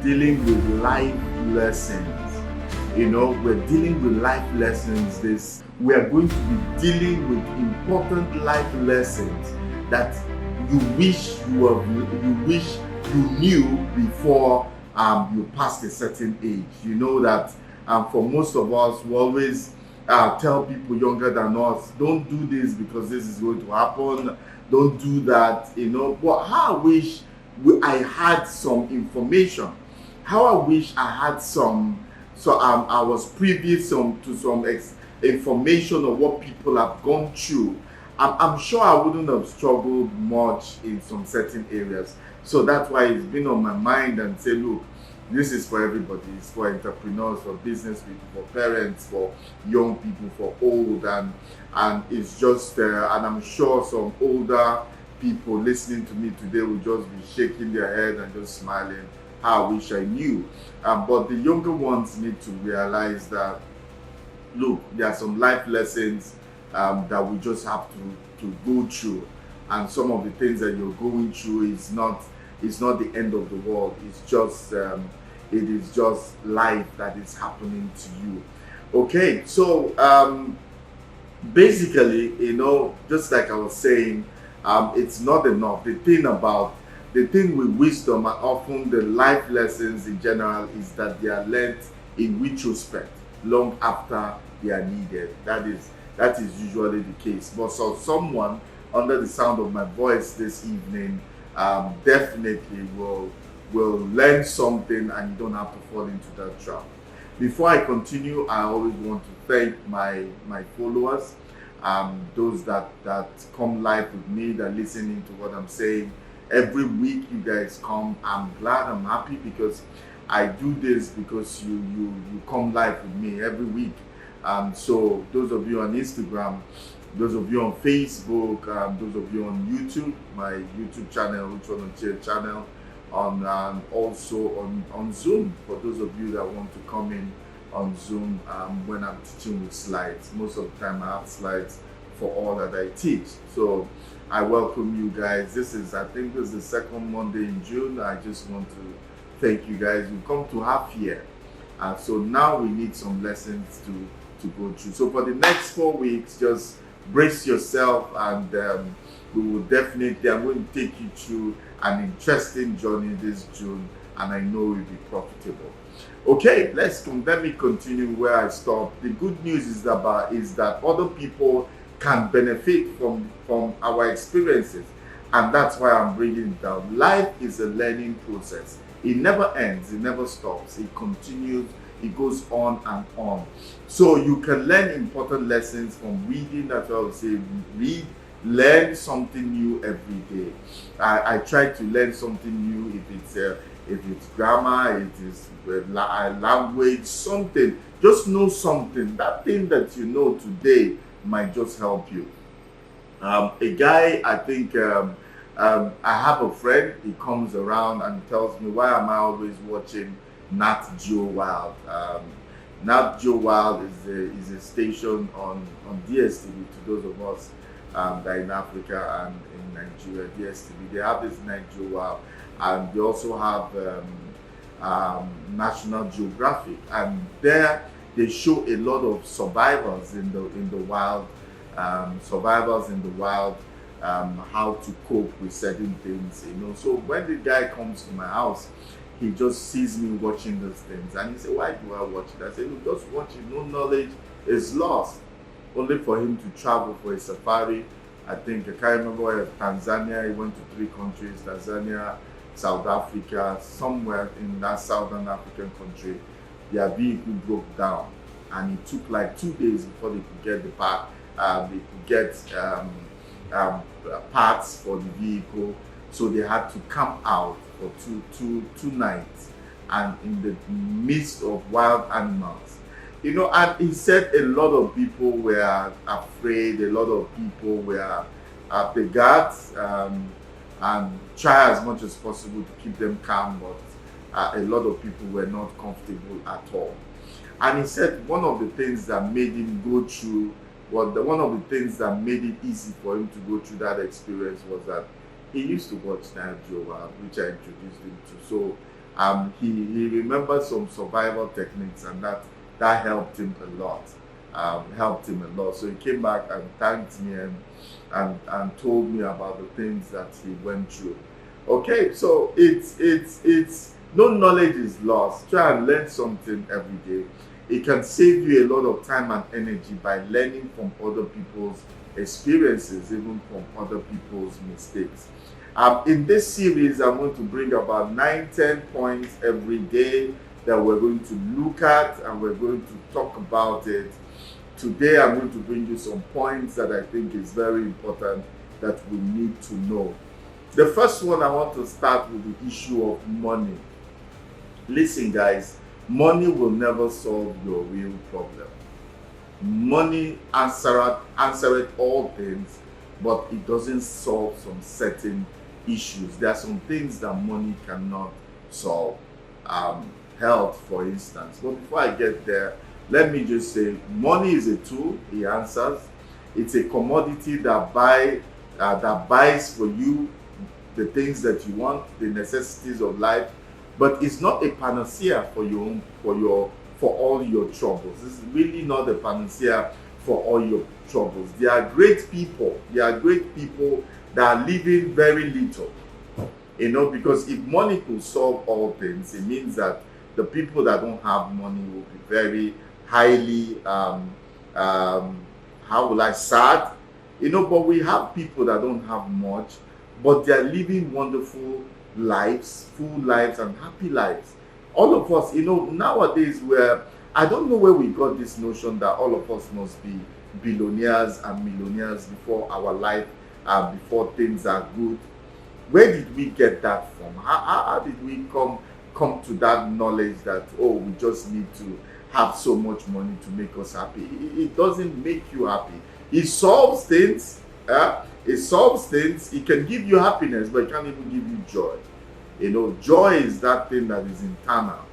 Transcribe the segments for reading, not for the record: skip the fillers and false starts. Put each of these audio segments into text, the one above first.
dealing with life lessons. You know, we're dealing with life lessons. We are going to be dealing with important life lessons that you wish you knew before you passed a certain age. You know that for most of us, we always tell people younger than us, don't do this because this is going to happen. Don't do that. You know, but how I wish I had some information. How I wish I had I was privy to some information of what people have gone through. I'm sure I wouldn't have struggled much in some certain areas. So that's why it's been on my mind and say, look, this is for everybody. It's for entrepreneurs, for business people, for parents, for young people, for old, and it's just and I'm sure some older people listening to me today will just be shaking their head and just smiling. I wish I knew. But the younger ones need to realize that, look, there are some life lessons that we just have to go through, and some of the things that you're going through is not the end of the world. It's just it is just life that is happening to you. Okay, so basically, you know, just like I was saying, it's not enough. The thing with wisdom and often the life lessons in general is that they are learned in retrospect, long after they are needed. That is usually the case. But so someone under the sound of my voice this evening definitely will learn something, and you don't have to fall into that trap. Before I continue, I always want to thank my followers, those that come live with me, that listening to what I'm saying. Every week you guys come. I'm glad, I'm happy, because I do this because you come live with me every week. So those of you on Instagram, those of you on Facebook, those of you on YouTube, my YouTube channel, Uche Onochie channel, and also on Zoom, for those of you that want to come in on Zoom when I'm teaching with slides. Most of the time I have slides for all that I teach. So I welcome you guys. I think this is the second Monday in June. I just want to thank you guys. We've come to half year. So now we need some lessons to go through. So for the next 4 weeks, just brace yourself, and we will definitely, I'm going to take you through an interesting journey this June, and I know it will be profitable. Okay, let me continue where I stopped. The good news is that other people can benefit from our experiences, and that's why I'm bringing it down. Life is a learning process. It never ends, it never stops, it continues, it goes on and on. So you can learn important lessons from reading. That's what I would say. Learn something new every day. I try to learn something new, if it's grammar, it is language, something. Just know something. That thing that you know today might just help you. A guy, I think, I have a friend. He comes around and tells me, why am I always watching Nat Geo Wild? Nat Geo Wild is a station on DSTV. To those of us that are in Africa and in Nigeria, DSTV, they have this Nat Geo Wild, and they also have National Geographic, and there they show a lot of survivors in the wild, how to cope with certain things, you know. So when the guy comes to my house, he just sees me watching those things, and he said, why do I watch it? I said, look, just watch it. No knowledge is lost. Only for him to travel for a safari. I think, I can't remember where, Tanzania. He went to 3 countries, Tanzania, South Africa, somewhere in that Southern African country. Their vehicle broke down, and it took like 2 days before they could get the part. They could get parts for the vehicle, so they had to camp out for two nights, and in the midst of wild animals, you know. And he said a lot of people were afraid. A lot of people were the guards and try as much as possible to keep them calm, but a lot of people were not comfortable at all. And he said one of the things that made him go through, one of the things that made it easy for him to go through that experience was that he used to watch Nat Geo Wild, which I introduced him to. So He remembered some survival techniques, and that helped him a lot. Helped him a lot. So he came back and thanked me, and told me about the things that he went through. Okay, so it's no knowledge is lost. Try and learn something every day. It can save you a lot of time and energy by learning from other people's experiences, even from other people's mistakes. In this series, I'm going to bring about 9-10 points every day that we're going to look at, and we're going to talk about it. Today, I'm going to bring you some points that I think is very important that we need to know. The first one, I want to start with the issue of money. Listen, guys, money will never solve your real problem. Money answereth all things, but it doesn't solve some certain issues. There are some things that money cannot solve. Health, for instance. But before I get there, let me just say, money is a tool. It answers. It's a commodity that buys for you the things that you want, the necessities of life. But it's not a panacea for all your troubles. This is really not a panacea for all your troubles. There are great people. There are great people that are living very little. Because if money could solve all things, it means that the people that don't have money will be very highly, sad. But we have people that don't have much, but they are living wonderful lives, full lives, and happy lives. All of us, nowadays, I don't know where we got this notion that all of us must be billionaires and millionaires before our life, before things are good. Where did we get that from? How did we come to that knowledge that, we just need to have so much money to make us happy? It doesn't make you happy. It solves things. It can give you happiness, but it can't even give you joy. Joy is that thing that is internal.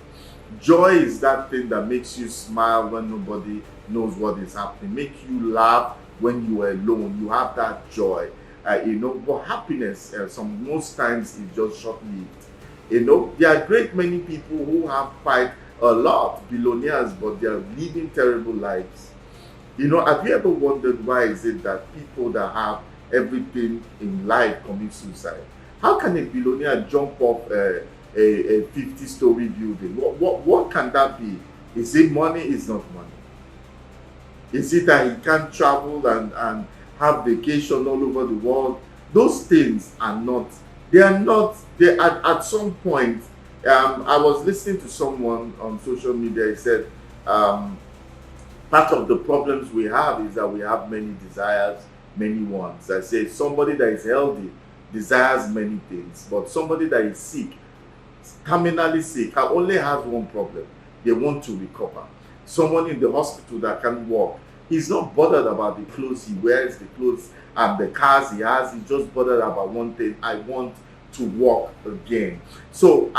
Joy is that thing that makes you smile when nobody knows what is happening, make you laugh when you are alone. You have that joy. But happiness, most times, is just short-lived. There are great many people who have quite a lot, billionaires, but they are living terrible lives. Have you ever wondered why is it that people that have everything in life commit suicide? How can a billionaire jump off a 50-story building? What can that be? Is it money? It's not money. Is it that he can't travel and have vacation all over the world? Those things are not. They are not. They at some point. I was listening to someone on social media. He said, part of the problems we have is that we have many desires, many wants. I say somebody that is healthy desires many things, but somebody that is sick, terminally sick, only has one problem: they want to recover. Someone in the hospital that can't walk, he's not bothered about the clothes he wears, the clothes and the cars he has. He's just bothered about one thing: I want to walk again. So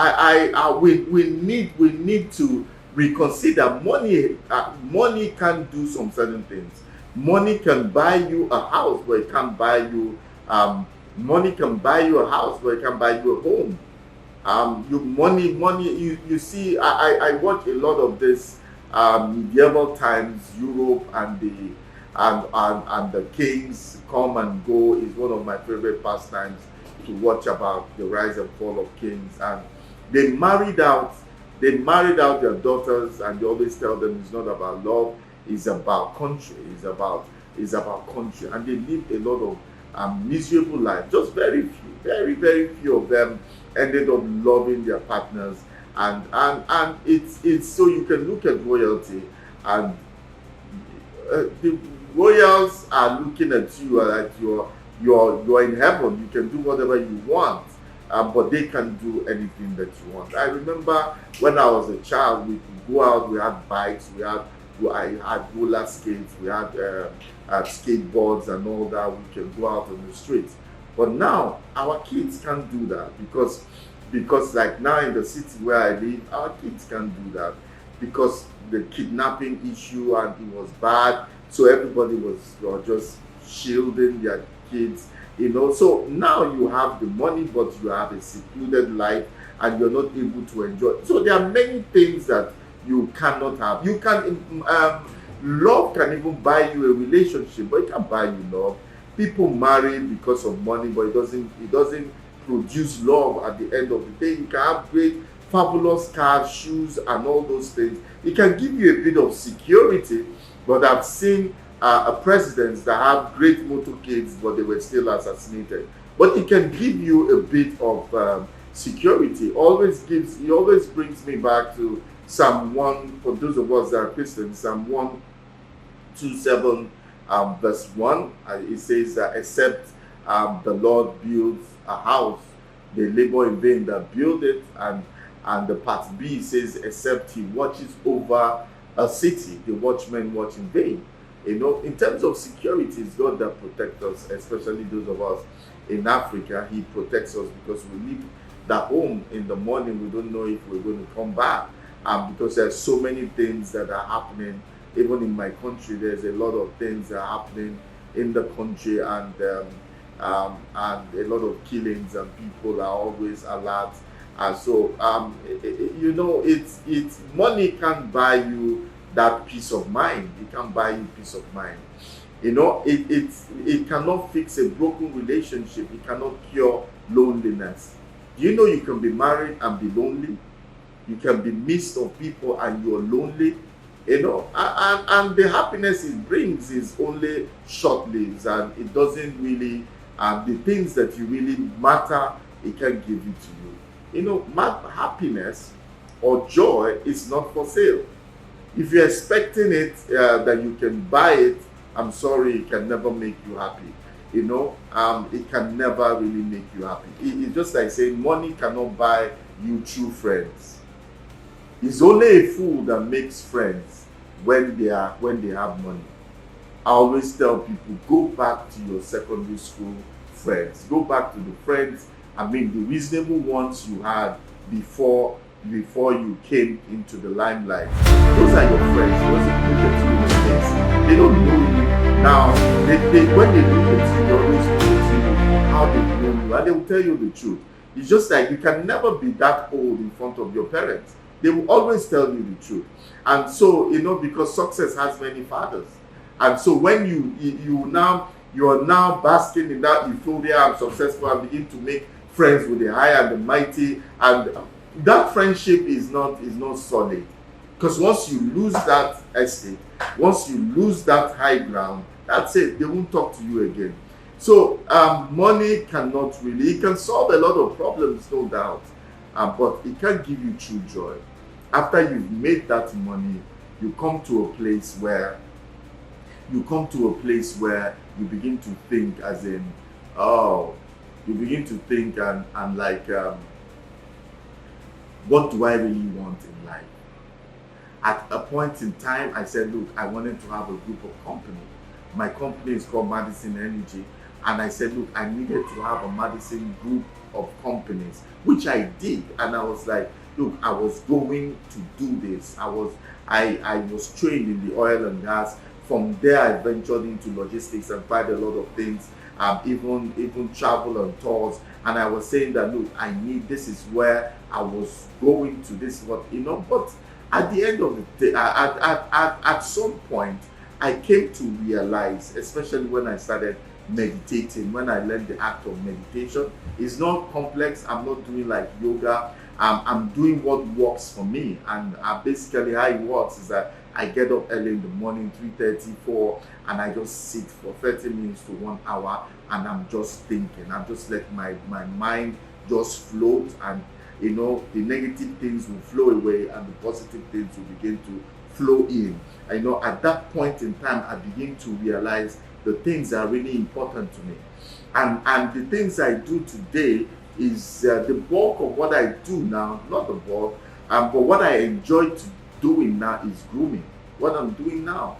we need to reconsider. Money can do some certain things. Money can buy you a house, but it can't buy you. Money can buy you a house, but it can buy you a home. You see, I watch a lot of this medieval times. Europe and the kings come and go is one of my favorite pastimes to watch, about the rise and fall of kings. And they married out their daughters, and they always tell them it's not about love, it's about country, it's about country. And they lived a lot of miserable life. Just very few, very, very few of them ended up loving their partners. And it's so you can look at royalty, and the royals are looking at you like you're in heaven. You can do whatever you want, but they can't do anything that you want. I remember when I was a child, we could go out. We had bikes. I had roller skates. We had skateboards and all that. We can go out on the streets. But now our kids can't do that because like now in the city where I live, our kids can't do that because the kidnapping issue, and it was bad. So everybody was just shielding their kids. So now you have the money, but you have a secluded life, and you're not able to enjoy. So there are many things that you cannot have. You can love can even buy you a relationship, but it can't buy you love. People marry because of money, but it doesn't produce love at the end of the day. You can have great, fabulous cars, shoes, and all those things. It can give you a bit of security, but I've seen presidents that have great motorcades, but they were still assassinated. But it can give you a bit of security. It always brings me back to Psalm 1, for those of us that are Christians, Psalm 127, verse 1. It says that except the Lord builds a house, they labor in vain that build it. And the part B says, except he watches over a city, the watchmen watch in vain. In terms of security, it's God that protects us, especially those of us in Africa. He protects us because we leave the home in the morning. We don't know if we're going to come back. Because there's so many things that are happening. Even in my country, there's a lot of things that are happening in the country, and a lot of killings, and people are always alert. It's money can't buy you that peace of mind. It can buy you peace of mind. It cannot fix a broken relationship. It cannot cure loneliness. You can be married and be lonely. You can be midst of people and you're lonely. And the happiness it brings is only short-lived, and it doesn't really, the things that you really matter, it can give it to you. Happiness or joy is not for sale. If you're expecting it, that you can buy it, I'm sorry, it can never make you happy. It can never really make you happy. It's just like saying money cannot buy you true friends. It's only a fool that makes friends when they have money. I always tell people, go back to your secondary school friends. Go back to the friends, the reasonable ones you had before you came into the limelight. Those are your friends. Those are look at you in the face. They don't know you. Now, when they look at you, they always look at you how they know you, and they will tell you the truth. It's just like you can never be that old in front of your parents. They will always tell you the truth. And so, because success has many fathers. And so when you are now basking in that euphoria, I'm successful, and begin to make friends with the high and the mighty, and that friendship is not solid. Because once you lose that estate, once you lose that high ground, that's it. They won't talk to you again. So money cannot really, it can solve a lot of problems, no doubt. But it can't give you true joy. After you've made that money, you come to a place where you begin to think, as in, you begin to think and like, what do I really want in life? At a point in time, I said, look, I wanted to have a group of company. My company is called Madison Energy. And I said, look, I needed to have a Madison group of companies, which I did. And I was like, look, I was going to do this. I was trained in the oil and gas. From there, I ventured into logistics and tried a lot of things, even travel on tours. And I was saying that, look, this is where I was going to, this is what, but at the end of the day, at some point, I came to realize, especially when I started meditating, when I learned the act of meditation, it's not complex. I'm not doing like yoga. I'm doing what works for me. And basically how it works is that I get up early in the morning, 3:30, 4, and I just sit for 30 minutes to 1 hour, and I'm just thinking. I'm just let my mind just float, and the negative things will flow away and the positive things will begin to flow in. At that point in time, I begin to realize the things that are really important to me. And the things I do today is the bulk of what I do now, not the bulk, but what I enjoy doing now is grooming. What I'm doing now,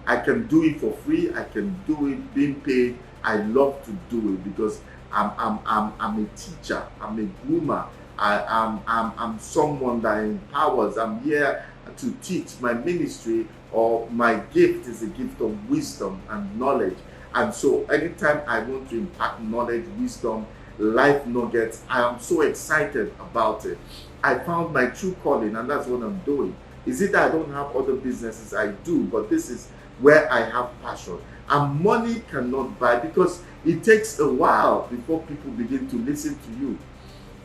I can do it for free. I can do it being paid. I love to do it because I'm a teacher. I'm a groomer. I'm someone that empowers. I'm here to teach. My ministry or my gift is a gift of wisdom and knowledge. And so anytime I want to impact knowledge, wisdom, life nuggets, I am so excited about it. I found my true calling, and that's what I'm doing. Is it that I don't have other businesses? I do, but this is where I have passion. And money cannot buy, because it takes a while before people begin to listen to you.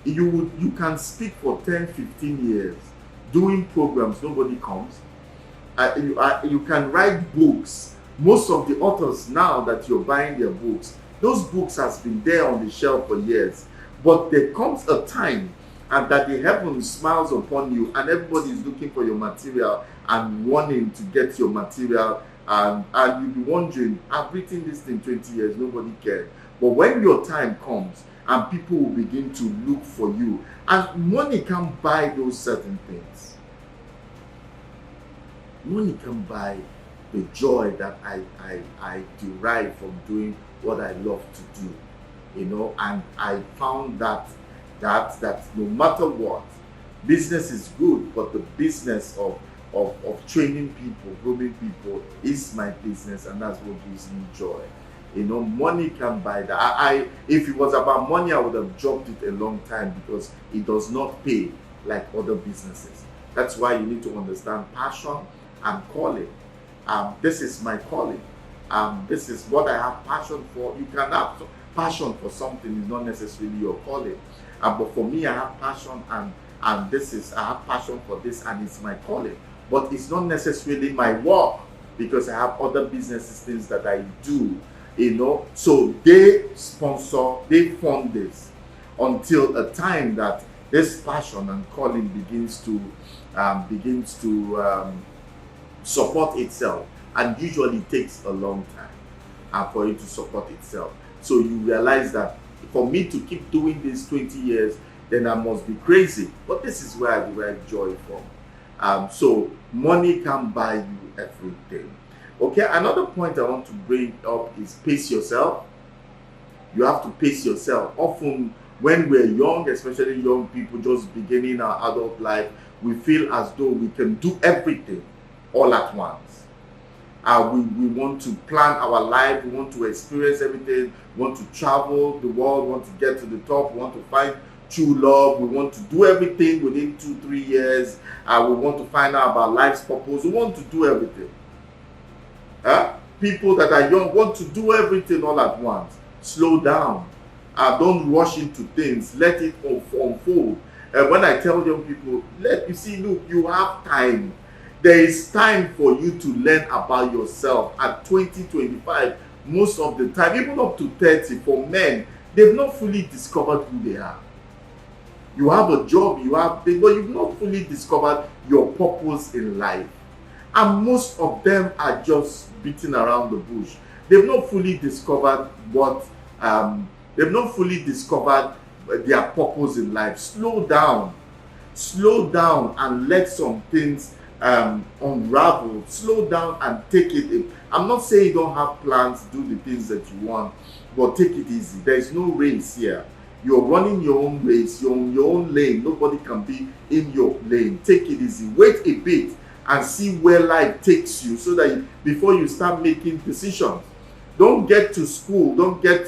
You can speak for 10, 15 years doing programs, nobody comes. You can write books. Most of the authors now that you're buying their books, those books has been there on the shelf for years. But there comes a time and that the heaven smiles upon you and everybody is looking for your material and wanting to get your material, and you'll be wondering, I've written this in 20 years, nobody cared. But when your time comes and people will begin to look for you, and money can't buy those certain things. Money can buy the joy that I derive from doing what I love to do, and I found that no matter what, business is good, but the business of training people, grooming people is my business, and that's what gives me joy. Money can buy that. If it was about money, I would have dropped it a long time, because it does not pay like other businesses. That's why you need to understand passion and calling. This is my calling. This is what I have passion for. You can have passion for something, is not necessarily your calling. But for me, I have passion, and I have passion for this, and it's my calling. But it's not necessarily my work, because I have other businesses, things that I do. So they fund this until a time that this passion and calling begins to support itself, and usually takes a long time for it to support itself. So you realize that for me to keep doing this 20 years, then I must be crazy. But this is where I derive joy from. So money can buy you everything. Okay, another point I want to bring up is pace yourself. You have to pace yourself. Often when we're young, especially young people just beginning our adult life, we feel as though we can do everything all at once. We want to plan our life, we want to experience everything, we want to travel the world, we want to get to the top, we want to find true love, we want to do everything within 2-3 years, we want to find out about life's purpose, we want to do everything. People that are young want to do everything all at once. Slow down. Don't rush into things. Let it unfold. When I tell young people, look, you have time. There is time for you to learn about yourself. At 20, 25, most of the time, even up to 30, for men, they've not fully discovered who they are. You have a job, but you've not fully discovered your purpose in life. And most of them are just beating around the bush. They've not fully discovered their purpose in life. Slow down and let some things unravel. Slow down and take it in. I'm not saying you don't have plans, do the things that you want, but take it easy. There is no race here. You're running your own race, you're on your own lane. Nobody can be in your lane. Take it easy. Wait a bit and see where life takes you, so that before you start making decisions. Don't get to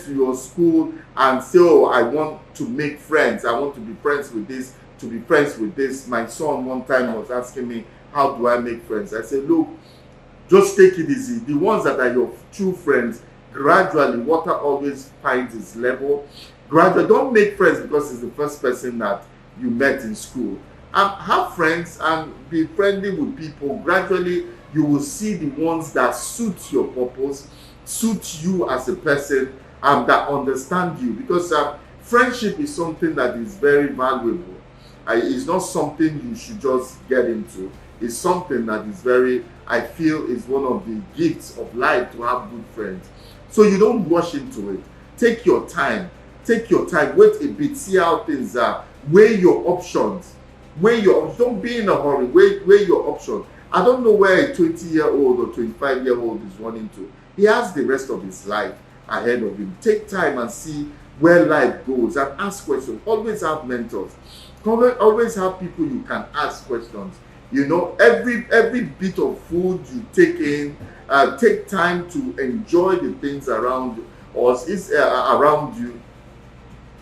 your school and say, oh, I want to make friends. I want to be friends with this, to be friends with this. My son one time was asking me, how do I make friends? I said, look, just take it easy. The ones that are your true friends, gradually, water always finds its level. Gradually, don't make friends because it's the first person that you met in school. Have friends and be friendly with people. Gradually, you will see the ones that suit your purpose, suit you as a person, that understand you. Because friendship is something that is very valuable. It's not something you should just get into. It's something that is I feel is one of the gifts of life, to have good friends. So you don't rush into it. Take your time. Wait a bit. See how things are. Weigh your options. Don't be in a hurry. Weigh your options. I don't know where a 20-year-old or 25-year-old is running to. He has the rest of his life ahead of him. Take time and see where life goes, and ask questions. Always have mentors. Always have people you can ask questions. You know, every bit of food you take in, take time to enjoy the things around you, or is around you.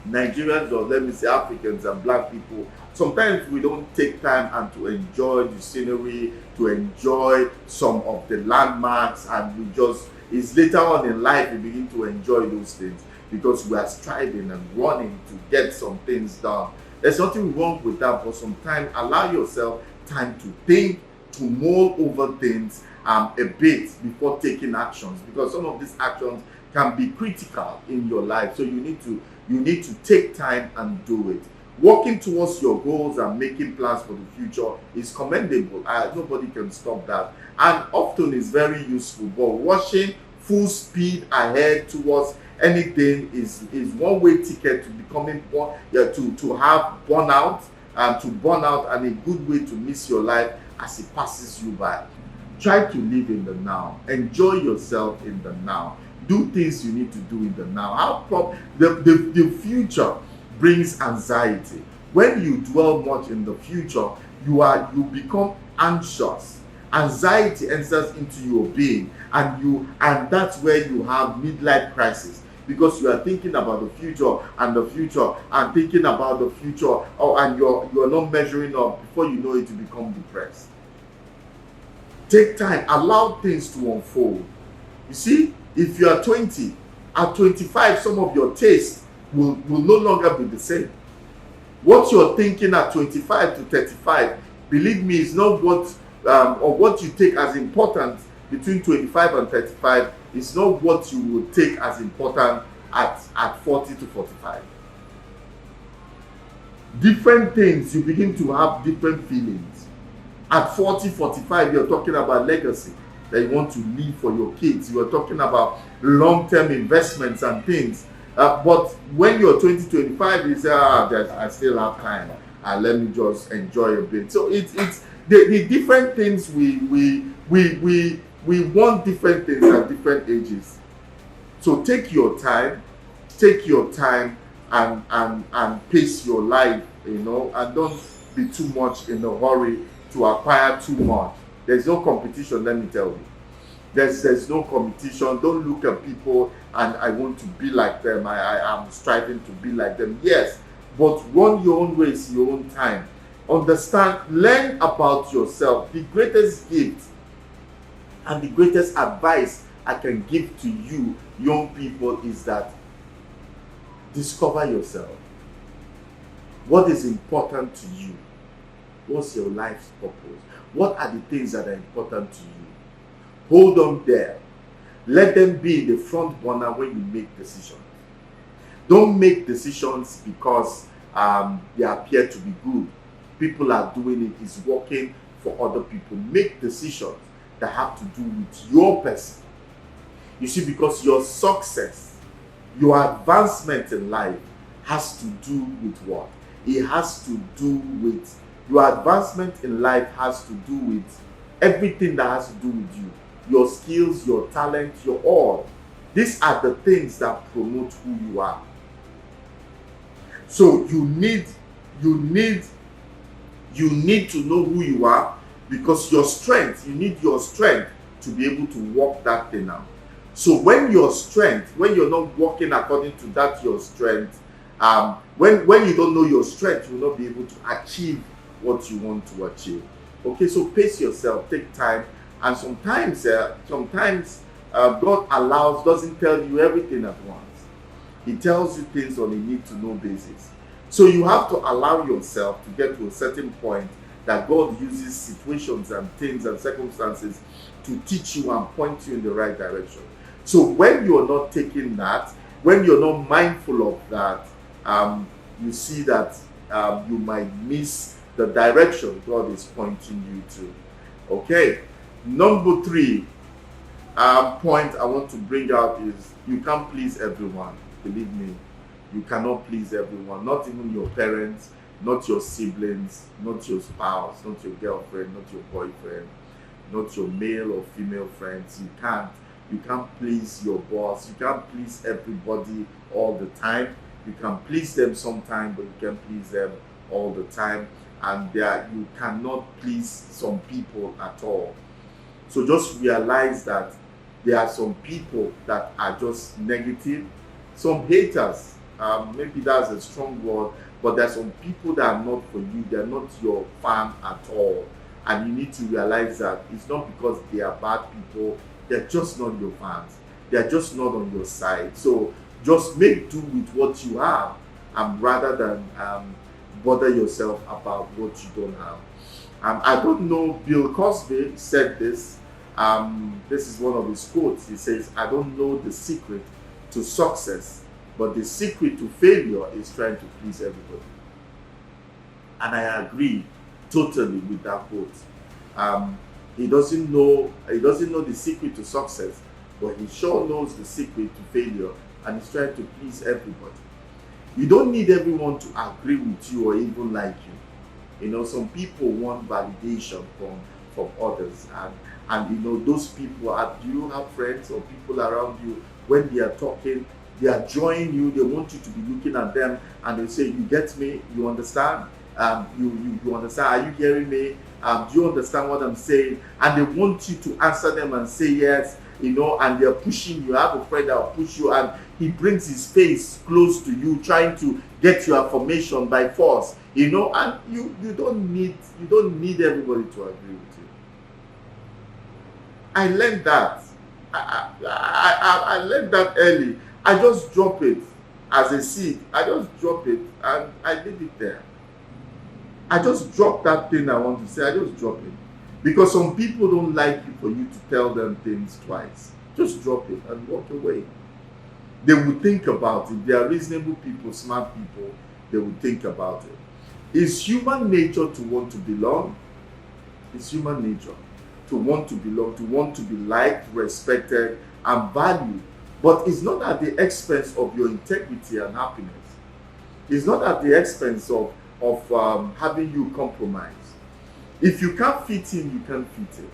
Nigerians, or let me say Africans and black people, sometimes we don't take time and to enjoy the scenery, to enjoy some of the landmarks, and we just, it's later on in life we begin to enjoy those things because we are striving and running to get some things done. There's nothing wrong with that, but sometimes allow yourself time to think, to mull over things a bit before taking actions, because some of these actions can be critical in your life. So you need to take time and do it. Working towards your goals and making plans for the future is commendable. Nobody can stop that, and often is very useful. But rushing full speed ahead towards anything is one-way ticket to becoming to have burnout, and to burn out, and a good way to miss your life as it passes you by. Try to live in the now. Enjoy yourself in the now. Do things you need to do in the now. The future brings anxiety. When you dwell much in the future, you become anxious. Anxiety enters into your being, and that's where you have midlife crisis, because you are thinking about the future and thinking about the future, and you're not measuring up. Before you know it, you become depressed. Take time, allow things to unfold. You see, if you are 20, at 25, some of your tastes will no longer be the same. What you're thinking at 25 to 35, believe me, is not what or what you take as important between 25 and 35 is not what you will take as important at 40 to 45. Different things, you begin to have different feelings. At 40, 45, you're talking about legacy that you want to leave for your kids. You're talking about long-term investments and things. But when you're 20, 25, you say, I still have time. Let me just enjoy a bit. So it's the different things we want different things at different ages. So take your time and pace your life, and don't be too much in a hurry to acquire too much. There's no competition, let me tell you. There's no competition. Don't look at people and I want to be like them. I am striving to be like them. Yes, but run your own race, your own time. Understand, learn about yourself. The greatest gift and the greatest advice I can give to you, young people, is that discover yourself. What is important to you? What's your life's purpose? What are the things that are important to you? Hold on there. Let them be in the front burner when you make decisions. Don't make decisions because they appear to be good. People are doing it, it's working for other people. Make decisions that have to do with your person. You see, because your success, your advancement in life has to do with what? It has to do with your advancement in life has to do with everything that has to do with you. Your skills, your talent, your all. These are the things that promote who you are. So you need to know who you are, because your strength, you need your strength to be able to work that thing out. So when you're not working according to that, your strength, when you don't know your strength, you will not be able to achieve what you want to achieve. Okay, so pace yourself, take time, and sometimes God doesn't tell you everything at once. He tells you things on a need-to-know basis. So you have to allow yourself to get to a certain point that God uses situations and things and circumstances to teach you and point you in the right direction. So when you're not taking that, when you're not mindful of that, you see that you might miss the direction God is pointing you to. Okay. Number 3 point I want to bring out is you can't please everyone. Believe me, you cannot please everyone. Not even your parents, not your siblings, not your spouse, not your girlfriend, not your boyfriend, not your male or female friends. You can't please your boss. You can't please everybody all the time. You can please them sometime, but you can't please them all the time. and you cannot please some people at all. So just realize that there are some people that are just negative, some haters. Maybe that's a strong word, but there are some people that are not for you. They're not your fan at all. And you need to realize that it's not because they are bad people, they're just not your fans. They're just not on your side. So just make do with what you have, rather than bother yourself about what you don't have. I don't know, Bill Cosby said this. This is one of his quotes. He says, "I don't know the secret to success, but the secret to failure is trying to please everybody." And I agree totally with that quote. He doesn't know the secret to success, but he sure knows the secret to failure, and he's trying to please everybody. You don't need everyone to agree with you or even like you. You know, some people want validation from others, and you know, those people do you have friends or people around you, when they are talking, they are joining you, they want you to be looking at them, and they say, "You get me? You understand? You understand? Are you hearing me? Do you understand what I'm saying?" And they want you to answer them and say yes, you know, and they're pushing you. I have a friend that will push you, and he brings his face close to you, trying to get your affirmation by force, you know, and you don't need everybody to agree with you. I learned that. I learned that early. I just drop it as a seed. I just drop it and I leave it there. I just drop that thing I want to say. I just drop it. Because some people don't like you for you to tell them things twice. Just drop it and walk away. They will think about it. They are reasonable people, smart people. They will think about it. It's human nature to want to belong. It's human nature to want to belong, to want to be liked, respected, and valued. But it's not at the expense of your integrity and happiness. It's not at the expense of having you compromise. If you can't fit in, you can't fit in.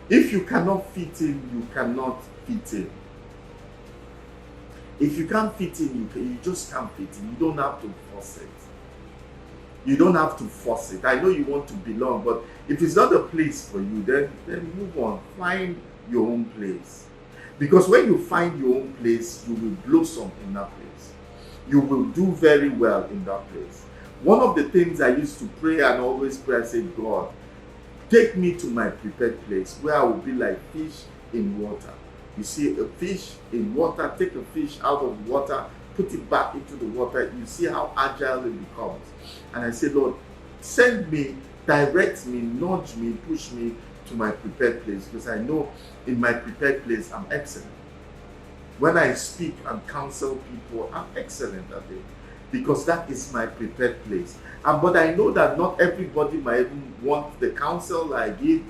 If you cannot fit in, you cannot fit in. If you can't fit in, you just can't fit in. You don't have to force it. You don't have to force it. I know you want to belong, but if it's not a place for you, then move on. Find your own place. Because when you find your own place, you will blossom in that place. You will do very well in that place. One of the things I used to pray and always pray, I said, "God, take me to my prepared place where I will be like fish in water." You see a fish in water, take a fish out of water, put it back into the water, you see how agile it becomes. And I said, "Lord, send me, direct me, nudge me, push me to my prepared place, because I know in my prepared place I'm excellent. When I speak and counsel people, I'm excellent at it, because that is my prepared place." But I know that not everybody might even want the counsel I give.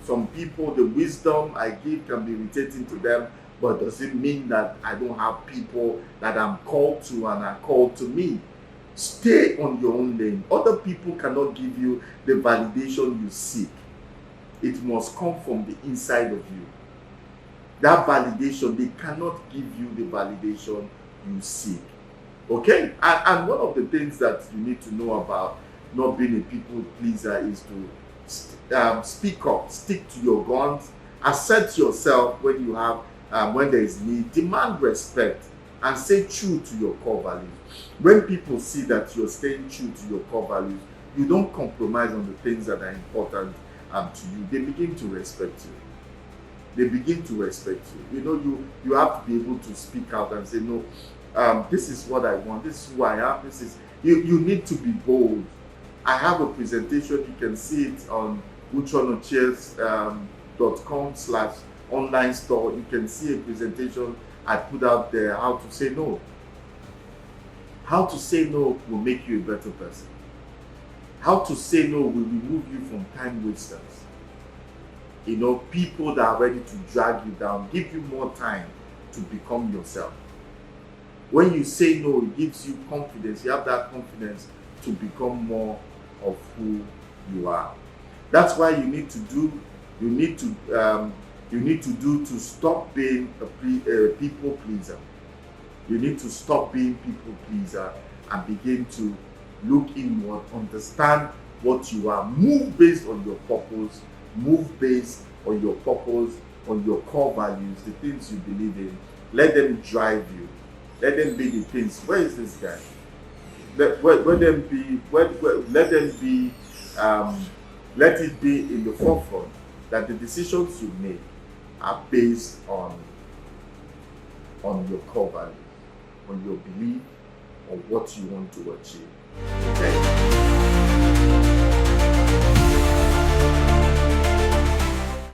Some people, the wisdom I give can be irritating to them, but does it mean that I don't have people that I'm called to and are called to me? Stay on your own lane. Other people cannot give you the validation you seek. It must come from the inside of you. That validation, they cannot give you the validation you seek. Okay? And one of the things that you need to know about not being a people pleaser is to speak up, stick to your guns, assert yourself when you have, when there is need, demand respect, and stay true to your core values. When people see that you're staying true to your core values, you don't compromise on the things that are important to you, they begin to respect you. They begin to respect you. You know, you have to be able to speak out and say, "No, this is what I want, this is who I am, this is," you need to be bold. I have a presentation, you can see it on Uche Onochie.com/online store. You can see a presentation I put out there, how to say no. How to say no will make you a better person. How to say no will remove you from time wasters. You know, people that are ready to drag you down, give you more time to become yourself. When you say no, it gives you confidence. You have that confidence to become more of who you are. That's why you need to stop being a people pleaser. You need to stop being people pleaser and begin to look inward, understand what you are, move based on your purpose, move based on your purpose, on your core values, the things you believe in. Let them drive you. Let them be the things. Where is this guy? Let them be. Let them be. Let it be in the forefront that the decisions you make are based on your core values, on your belief, on what you want to achieve. Okay.